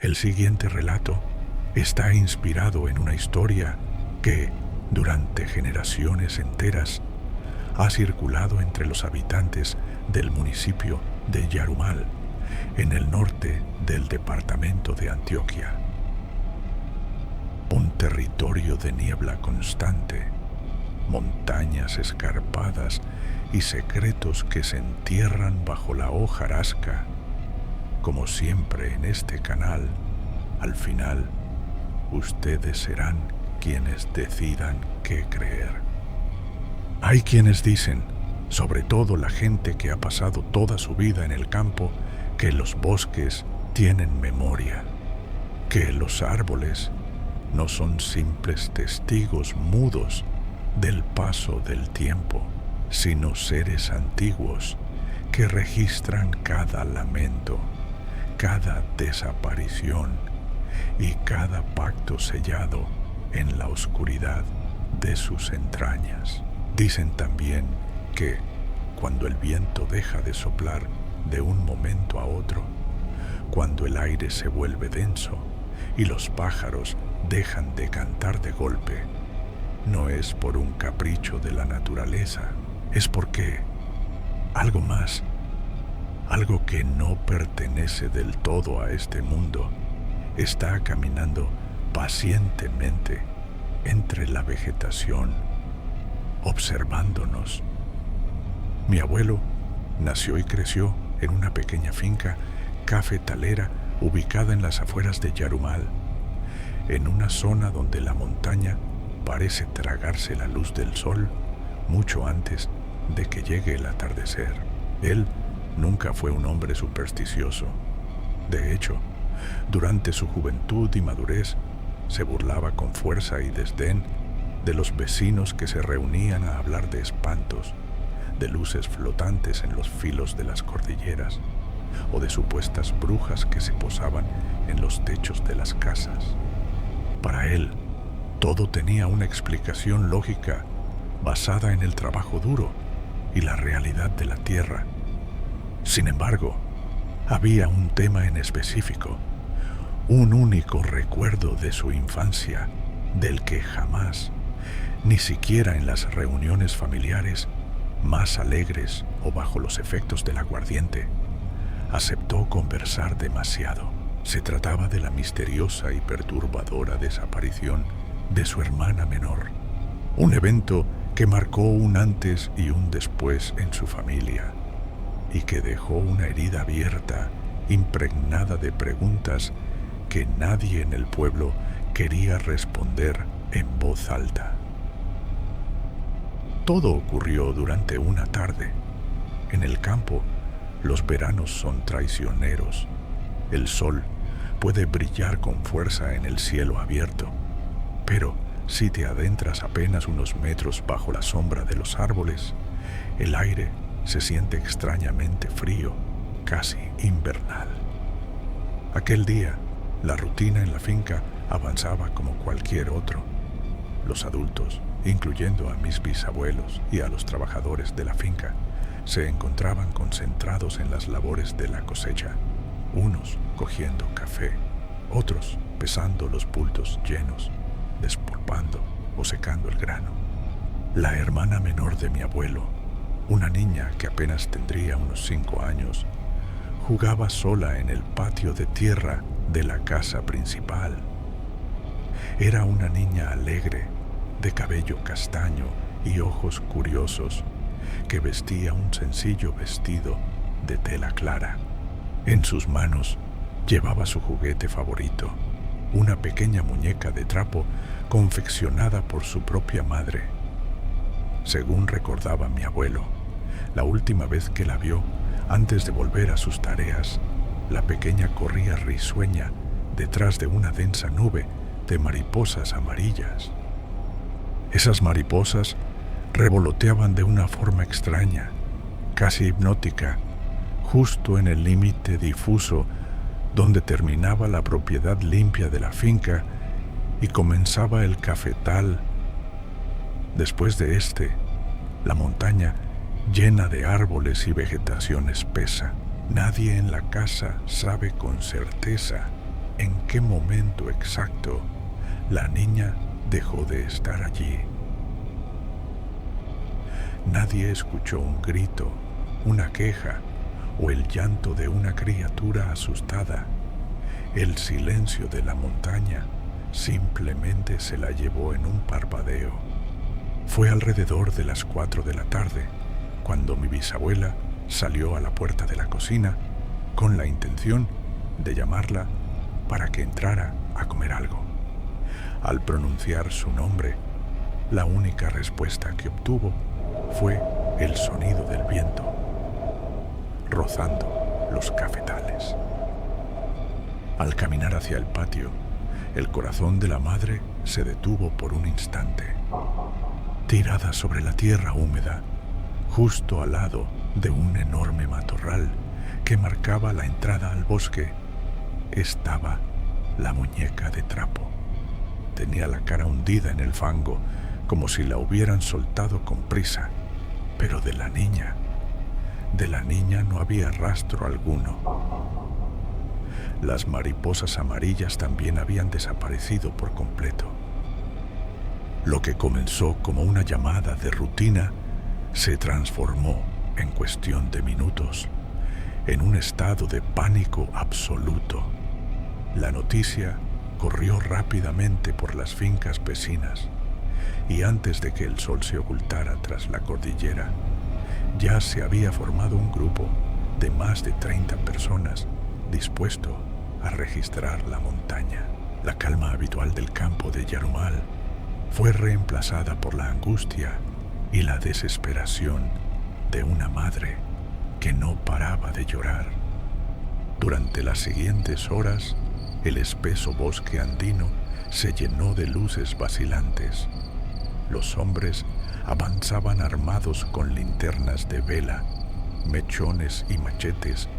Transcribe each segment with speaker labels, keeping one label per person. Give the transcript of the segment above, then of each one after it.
Speaker 1: El siguiente relato está inspirado en una historia que, durante generaciones enteras, ha circulado entre los habitantes del municipio de Yarumal, en el norte del departamento de Antioquia. Un territorio de niebla constante, montañas escarpadas y secretos que se entierran bajo la hojarasca. Como siempre en este canal, al final, ustedes serán quienes decidan qué creer. Hay quienes dicen, sobre todo la gente que ha pasado toda su vida en el campo, que los bosques tienen memoria, que los árboles no son simples testigos mudos del paso del tiempo, sino seres antiguos que registran cada lamento, cada desaparición y cada pacto sellado en la oscuridad de sus entrañas. Dicen también que, cuando el viento deja de soplar de un momento a otro, cuando el aire se vuelve denso y los pájaros dejan de cantar de golpe, no es por un capricho de la naturaleza, es porque algo más, algo que no pertenece del todo a este mundo, está caminando pacientemente entre la vegetación, observándonos. Mi abuelo nació y creció en una pequeña finca cafetalera ubicada en las afueras de Yarumal, en una zona donde la montaña parece tragarse la luz del sol mucho antes de que llegue el atardecer. Él nunca fue un hombre supersticioso. De hecho, durante su juventud y madurez, se burlaba con fuerza y desdén de los vecinos que se reunían a hablar de espantos, de luces flotantes en los filos de las cordilleras, o de supuestas brujas que se posaban en los techos de las casas. Para él, todo tenía una explicación lógica basada en el trabajo duro y la realidad de la tierra. Sin embargo, había un tema en específico, un único recuerdo de su infancia, del que jamás, ni siquiera en las reuniones familiares más alegres o bajo los efectos del aguardiente, aceptó conversar demasiado. Se trataba de la misteriosa y perturbadora desaparición de su hermana menor, un evento que marcó un antes y un después en su familia y que dejó una herida abierta, impregnada de preguntas que nadie en el pueblo quería responder en voz alta. Todo ocurrió durante una tarde. En el campo, los veranos son traicioneros. El sol puede brillar con fuerza en el cielo abierto, pero si te adentras apenas unos metros bajo la sombra de los árboles, el aire se siente extrañamente frío, casi invernal. Aquel día, la rutina en la finca avanzaba como cualquier otro. Los adultos, incluyendo a mis bisabuelos y a los trabajadores de la finca, se encontraban concentrados en las labores de la cosecha, unos cogiendo café, otros pesando los bultos llenos, despulpando o secando el grano. La hermana menor de mi abuelo, una niña que apenas tendría unos 5 años, jugaba sola en el patio de tierra de la casa principal. Era una niña alegre, de cabello castaño y ojos curiosos, que vestía un sencillo vestido de tela clara. En sus manos llevaba su juguete favorito, una pequeña muñeca de trapo confeccionada por su propia madre. Según recordaba mi abuelo, la última vez que la vio, antes de volver a sus tareas, la pequeña corría risueña detrás de una densa nube de mariposas amarillas. Esas mariposas revoloteaban de una forma extraña, casi hipnótica, justo en el límite difuso donde terminaba la propiedad limpia de la finca y comenzaba el cafetal. Después de este, la montaña llena de árboles y vegetación espesa. Nadie en la casa sabe con certeza en qué momento exacto la niña dejó de estar allí. Nadie escuchó un grito, una queja o el llanto de una criatura asustada. El silencio de la montaña simplemente se la llevó en un parpadeo. Fue alrededor de las 4 de la tarde cuando mi bisabuela salió a la puerta de la cocina con la intención de llamarla para que entrara a comer algo. Al pronunciar su nombre, la única respuesta que obtuvo fue el sonido del viento rozando los cafetales. Al caminar hacia el patio, el corazón de la madre se detuvo por un instante. Tirada sobre la tierra húmeda, justo al lado de un enorme matorral que marcaba la entrada al bosque, estaba la muñeca de trapo. Tenía la cara hundida en el fango, como si la hubieran soltado con prisa, pero de la niña no había rastro alguno. Las mariposas amarillas también habían desaparecido por completo. Lo que comenzó como una llamada de rutina se transformó, en cuestión de minutos, en un estado de pánico absoluto. La noticia corrió rápidamente por las fincas vecinas y antes de que el sol se ocultara tras la cordillera, ya se había formado un grupo de más de 30 personas dispuesto a registrar la montaña. La calma habitual del campo de Yarumal fue reemplazada por la angustia y la desesperación de una madre que no paraba de llorar. Durante las siguientes horas, el espeso bosque andino se llenó de luces vacilantes. Los hombres avanzaban armados con linternas de vela, mechones y machetes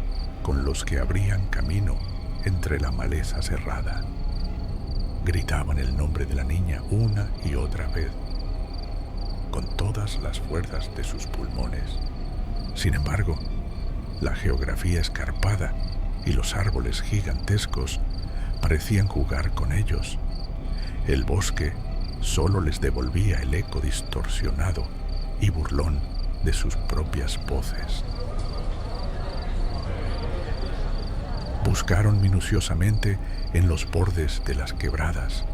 Speaker 1: con los que abrían camino entre la maleza cerrada. Gritaban el nombre de la niña una y otra vez, con todas las fuerzas de sus pulmones. Sin embargo, la geografía escarpada y los árboles gigantescos parecían jugar con ellos. El bosque solo les devolvía el eco distorsionado y burlón de sus propias voces. Buscaron minuciosamente en los bordes de las quebradas,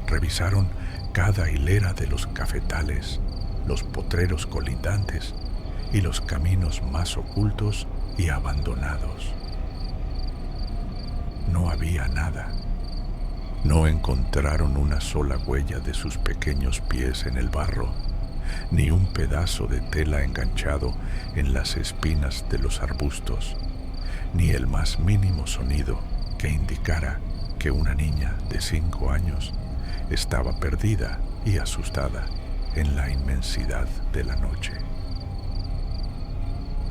Speaker 1: revisaron cada hilera de los cafetales, los potreros colindantes y los caminos más ocultos y abandonados. No había nada. No encontraron una sola huella de sus pequeños pies en el barro, ni un pedazo de tela enganchado en las espinas de los arbustos, ni el más mínimo sonido que indicara que una niña de 5 años estaba perdida y asustada en la inmensidad de la noche.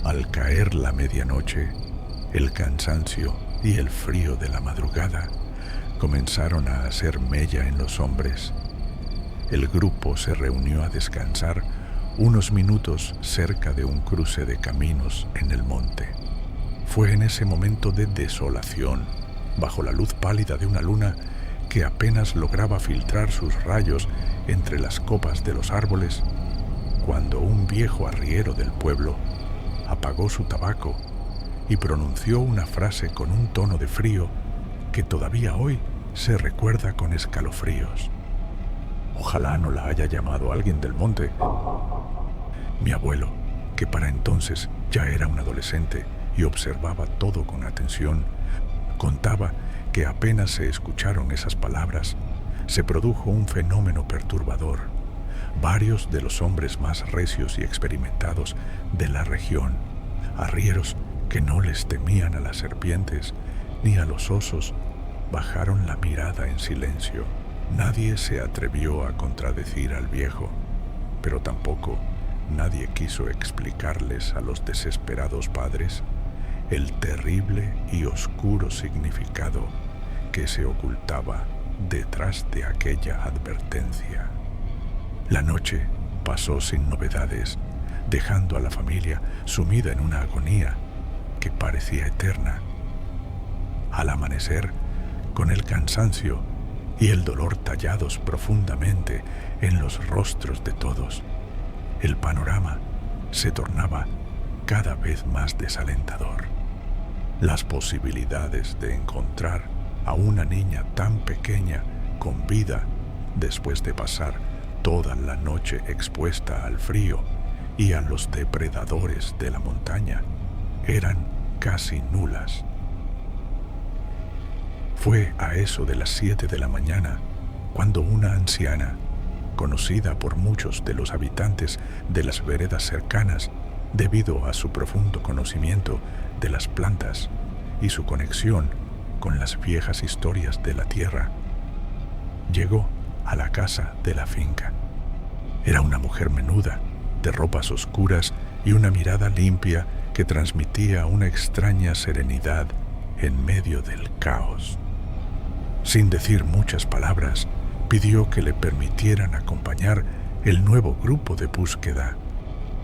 Speaker 1: Al caer la medianoche, el cansancio y el frío de la madrugada comenzaron a hacer mella en los hombres. El grupo se reunió a descansar unos minutos cerca de un cruce de caminos en el monte. Fue en ese momento de desolación, bajo la luz pálida de una luna que apenas lograba filtrar sus rayos entre las copas de los árboles, cuando un viejo arriero del pueblo apagó su tabaco y pronunció una frase con un tono de frío que todavía hoy se recuerda con escalofríos. Ojalá no la haya llamado alguien del monte. Mi abuelo, que para entonces ya era un adolescente y observaba todo con atención, contaba que apenas se escucharon esas palabras, se produjo un fenómeno perturbador. Varios de los hombres más recios y experimentados de la región, arrieros que no les temían a las serpientes ni a los osos, bajaron la mirada en silencio. Nadie se atrevió a contradecir al viejo, pero tampoco nadie quiso explicarles a los desesperados padres el terrible y oscuro significado que se ocultaba detrás de aquella advertencia. La noche pasó sin novedades, dejando a la familia sumida en una agonía que parecía eterna. Al amanecer, con el cansancio y el dolor tallados profundamente en los rostros de todos, el panorama se tornaba cada vez más desalentador. Las posibilidades de encontrar a una niña tan pequeña con vida después de pasar toda la noche expuesta al frío y a los depredadores de la montaña eran casi nulas. Fue a eso de las 7 de la mañana cuando una anciana, conocida por muchos de los habitantes de las veredas cercanas debido a su profundo conocimiento de las plantas y su conexión con las viejas historias de la tierra, llegó a la casa de la finca. Era una mujer menuda, de ropas oscuras y una mirada limpia que transmitía una extraña serenidad en medio del caos. Sin decir muchas palabras, pidió que le permitieran acompañar el nuevo grupo de búsqueda.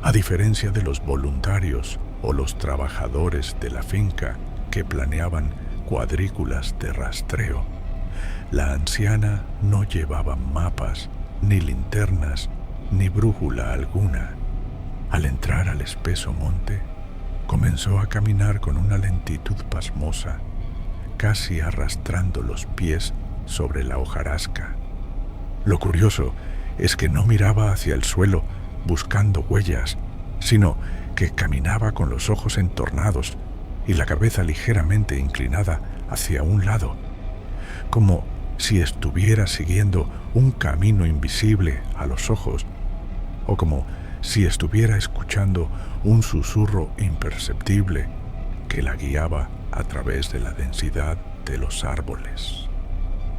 Speaker 1: A diferencia de los voluntarios o los trabajadores de la finca que planeaban cuadrículas de rastreo, la anciana no llevaba mapas, ni linternas, ni brújula alguna. Al entrar al espeso monte, comenzó a caminar con una lentitud pasmosa, casi arrastrando los pies sobre la hojarasca. Lo curioso es que no miraba hacia el suelo buscando huellas, sino que caminaba con los ojos entornados y la cabeza ligeramente inclinada hacia un lado, como si estuviera siguiendo un camino invisible a los ojos, o como si estuviera escuchando un susurro imperceptible que la guiaba a través de la densidad de los árboles.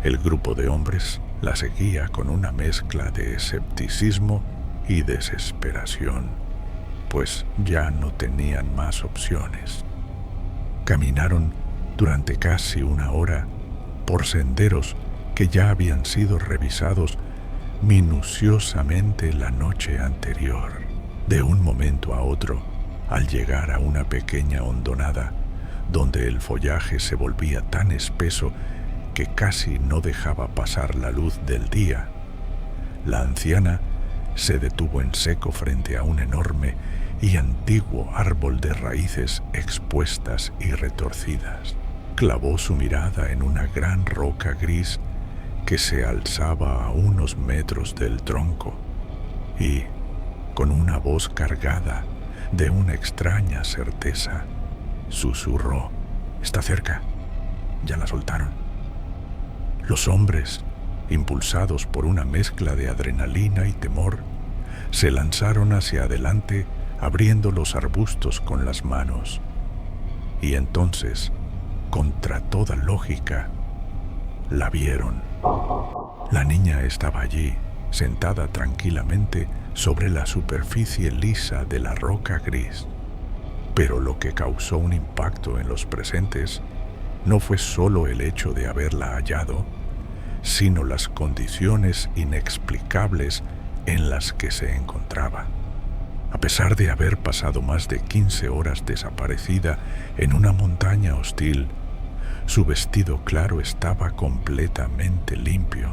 Speaker 1: El grupo de hombres la seguía con una mezcla de escepticismo y desesperación, pues ya no tenían más opciones. Caminaron durante casi una hora por senderos que ya habían sido revisados minuciosamente la noche anterior. De un momento a otro, al llegar a una pequeña hondonada, donde el follaje se volvía tan espeso que casi no dejaba pasar la luz del día, la anciana se detuvo en seco frente a un enorme y antiguo árbol de raíces expuestas y retorcidas. Clavó su mirada en una gran roca gris que se alzaba a unos metros del tronco y, con una voz cargada de una extraña certeza, susurró: «Está cerca, ya la soltaron». Los hombres, impulsados por una mezcla de adrenalina y temor, se lanzaron hacia adelante abriendo los arbustos con las manos. Y entonces, contra toda lógica, la vieron. La niña estaba allí, sentada tranquilamente sobre la superficie lisa de la roca gris. Pero lo que causó un impacto en los presentes no fue solo el hecho de haberla hallado, sino las condiciones inexplicables en las que se encontraba. A pesar de haber pasado más de 15 horas desaparecida en una montaña hostil, su vestido claro estaba completamente limpio,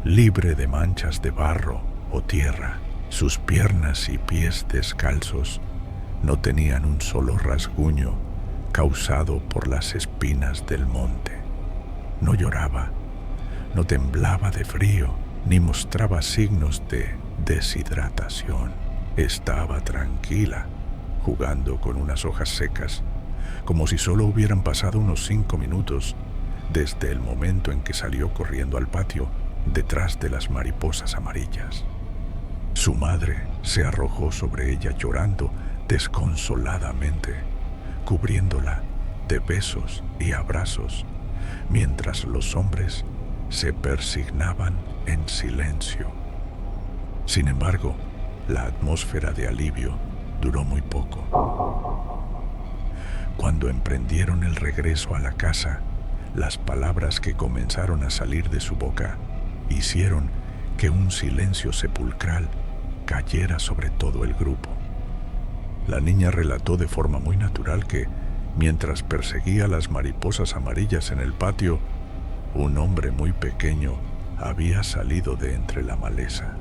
Speaker 1: libre de manchas de barro o tierra. Sus piernas y pies descalzos no tenían un solo rasguño causado por las espinas del monte. No lloraba, no temblaba de frío, ni mostraba signos de deshidratación. Estaba tranquila, jugando con unas hojas secas, como si solo hubieran pasado unos 5 minutos desde el momento en que salió corriendo al patio detrás de las mariposas amarillas. Su madre se arrojó sobre ella llorando desconsoladamente, cubriéndola de besos y abrazos, mientras los hombres se persignaban en silencio. Sin embargo, la atmósfera de alivio duró muy poco. Cuando emprendieron el regreso a la casa, las palabras que comenzaron a salir de su boca hicieron que un silencio sepulcral cayera sobre todo el grupo. La niña relató de forma muy natural que, Mientras perseguía las mariposas amarillas en el patio, un hombre muy pequeño había salido de entre la maleza.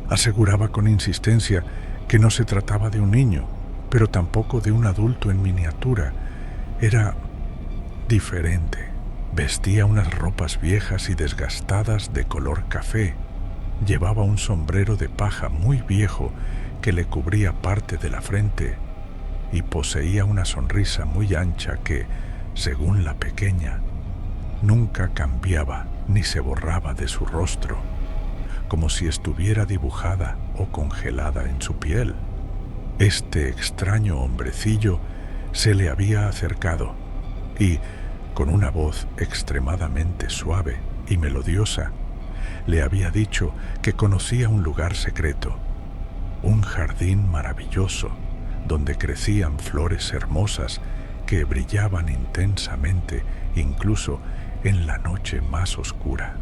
Speaker 1: Aseguraba con insistencia que no se trataba de un niño, pero tampoco de un adulto en miniatura. Era diferente. Vestía unas ropas viejas y desgastadas de color café. Llevaba un sombrero de paja muy viejo que le cubría parte de la frente y poseía una sonrisa muy ancha que, según la pequeña, nunca cambiaba ni se borraba de su rostro, como si estuviera dibujada o congelada en su piel. Este extraño hombrecillo se le había acercado y, con una voz extremadamente suave y melodiosa, le había dicho que conocía un lugar secreto, un jardín maravilloso donde crecían flores hermosas que brillaban intensamente incluso en la noche más oscura.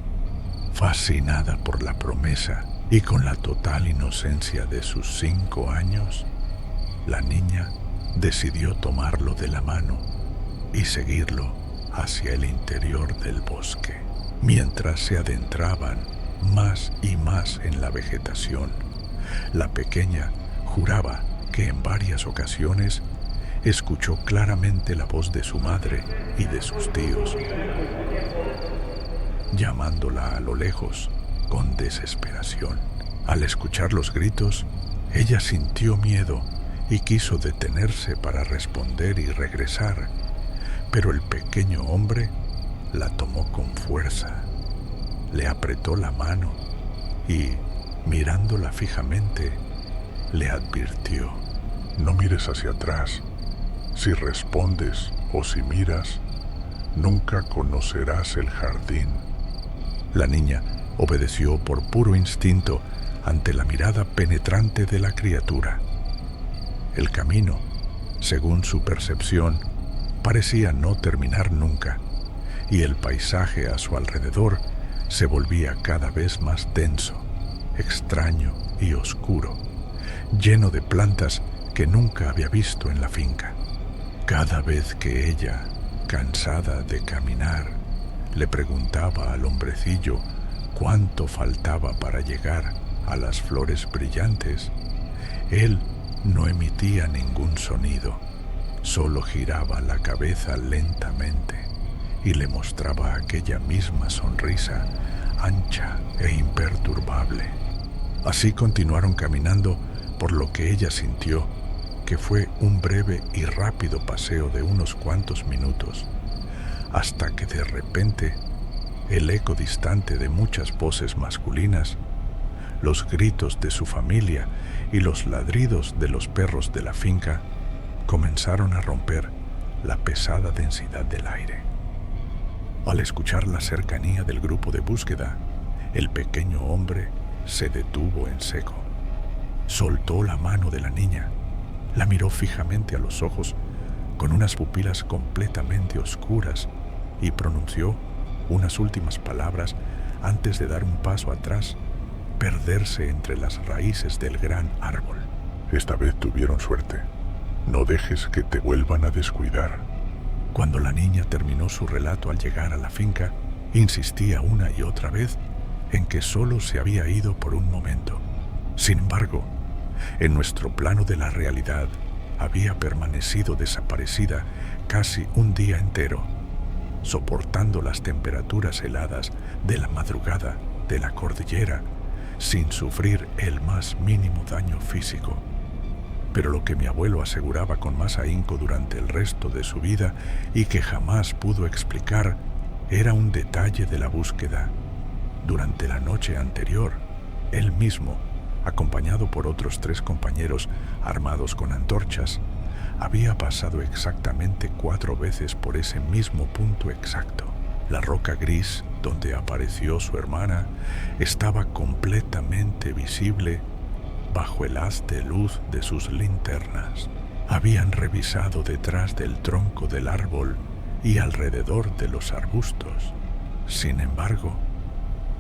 Speaker 1: Fascinada por la promesa y con la total inocencia de sus 5 años, la niña decidió tomarlo de la mano y seguirlo hacia el interior del bosque. Mientras se adentraban más y más en la vegetación, la pequeña juraba que en varias ocasiones escuchó claramente la voz de su madre y de sus tíos, llamándola a lo lejos con desesperación. Al escuchar los gritos, ella sintió miedo y quiso detenerse para responder y regresar, pero el pequeño hombre la tomó con fuerza, le apretó la mano y, mirándola fijamente, le advirtió: no mires hacia atrás. Si respondes o si miras, nunca conocerás el jardín. La niña obedeció por puro instinto ante la mirada penetrante de la criatura. El camino, según su percepción, parecía no terminar nunca, y el paisaje a su alrededor se volvía cada vez más denso, extraño y oscuro, lleno de plantas que nunca había visto en la finca. Cada vez que ella, cansada de caminar, le preguntaba al hombrecillo cuánto faltaba para llegar a las flores brillantes, él no emitía ningún sonido, solo giraba la cabeza lentamente y le mostraba aquella misma sonrisa ancha e imperturbable. Así continuaron caminando por lo que ella sintió que fue un breve y rápido paseo de unos cuantos minutos, hasta que de repente el eco distante de muchas voces masculinas, los gritos de su familia y los ladridos de los perros de la finca comenzaron a romper la pesada densidad del aire. Al escuchar la cercanía del grupo de búsqueda, el pequeño hombre se detuvo en seco. Soltó la mano de la niña, la miró fijamente a los ojos con unas pupilas completamente oscuras y pronunció unas últimas palabras antes de dar un paso atrás, perderse entre las raíces del gran árbol. Esta vez tuvieron suerte. No dejes que te vuelvan a descuidar. Cuando la niña terminó su relato al llegar a la finca, insistía una y otra vez en que solo se había ido por un momento. Sin embargo, en nuestro plano de la realidad, había permanecido desaparecida casi un día entero, soportando las temperaturas heladas de la madrugada de la cordillera sin sufrir el más mínimo daño físico. Pero lo que mi abuelo aseguraba con más ahínco durante el resto de su vida y que jamás pudo explicar era un detalle de la búsqueda. Durante la noche anterior, él mismo, acompañado por otros 3 compañeros armados con antorchas, había pasado exactamente 4 veces por ese mismo punto exacto. La roca gris donde apareció su hermana estaba completamente visible bajo el haz de luz de sus linternas. Habían revisado detrás del tronco del árbol y alrededor de los arbustos. Sin embargo,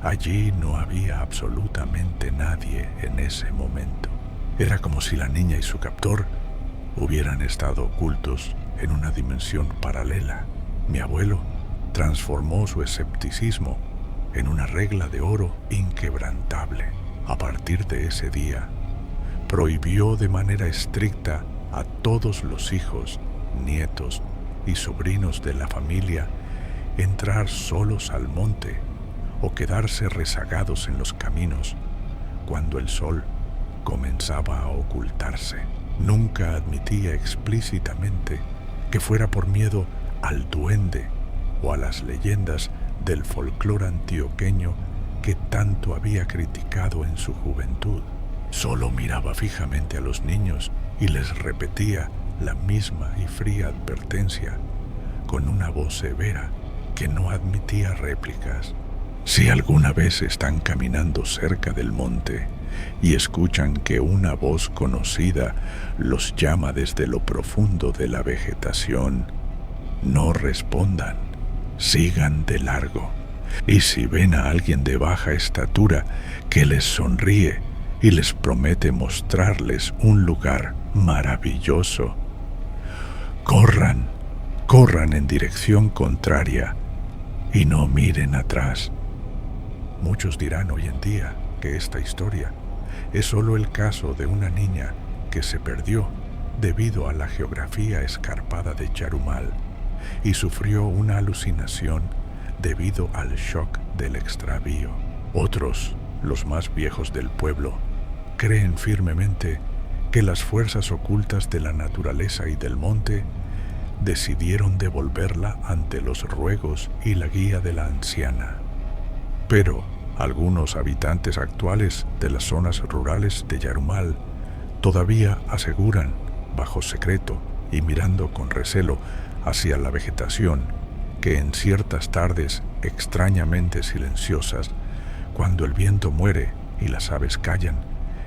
Speaker 1: allí no había absolutamente nadie en ese momento. Era como si la niña y su captor hubieran estado ocultos en una dimensión paralela. Mi abuelo transformó su escepticismo en una regla de oro inquebrantable. A partir de ese día, prohibió de manera estricta a todos los hijos, nietos y sobrinos de la familia entrar solos al monte o quedarse rezagados en los caminos cuando el sol comenzaba a ocultarse. Nunca admitía explícitamente que fuera por miedo al duende o a las leyendas del folclore antioqueño que tanto había criticado en su juventud. Solo miraba fijamente a los niños y les repetía la misma y fría advertencia, con una voz severa que no admitía réplicas. Si alguna vez están caminando cerca del monte y escuchan que una voz conocida los llama desde lo profundo de la vegetación, no respondan, sigan de largo. Y si ven a alguien de baja estatura que les sonríe y les promete mostrarles un lugar maravilloso, corran en dirección contraria y no miren atrás. Muchos dirán hoy en día que esta historia es solo el caso de una niña que se perdió debido a la geografía escarpada de Yarumal y sufrió una alucinación debido al shock del extravío. Otros, los más viejos del pueblo, creen firmemente que las fuerzas ocultas de la naturaleza y del monte decidieron devolverla ante los ruegos y la guía de la anciana. Pero algunos habitantes actuales de las zonas rurales de Yarumal todavía aseguran, bajo secreto y mirando con recelo hacia la vegetación, que en ciertas tardes extrañamente silenciosas, cuando el viento muere y las aves callan,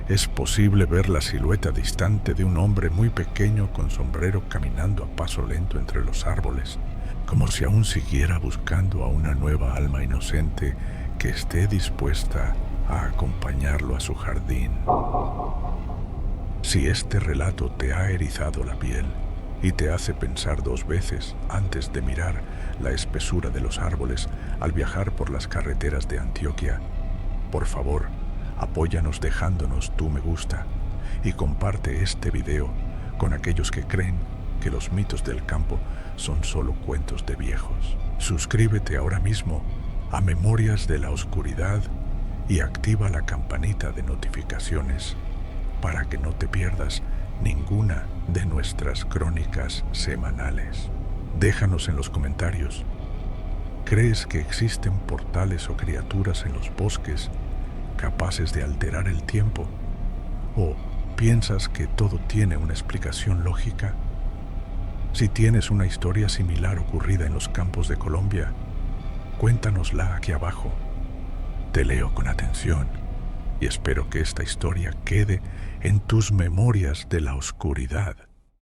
Speaker 1: es posible ver la silueta distante de un hombre muy pequeño con sombrero caminando a paso lento entre los árboles, como si aún siguiera buscando a una nueva alma inocente que esté dispuesta a acompañarlo a su jardín. Si este relato te ha erizado la piel y te hace pensar dos veces antes de mirar la espesura de los árboles al viajar por las carreteras de Antioquia, por favor, apóyanos dejándonos tu me gusta y comparte este video con aquellos que creen que los mitos del campo son solo cuentos de viejos. Suscríbete ahora mismo a Memorias de la Oscuridad y activa la campanita de notificaciones para que no te pierdas ninguna de nuestras crónicas semanales. Déjanos en los comentarios, ¿crees que existen portales o criaturas en los bosques capaces de alterar el tiempo? ¿O piensas que todo tiene una explicación lógica? Si tienes una historia similar ocurrida en los campos de Colombia, cuéntanosla aquí abajo. Te leo con atención y espero que esta historia quede en tus memorias de la oscuridad.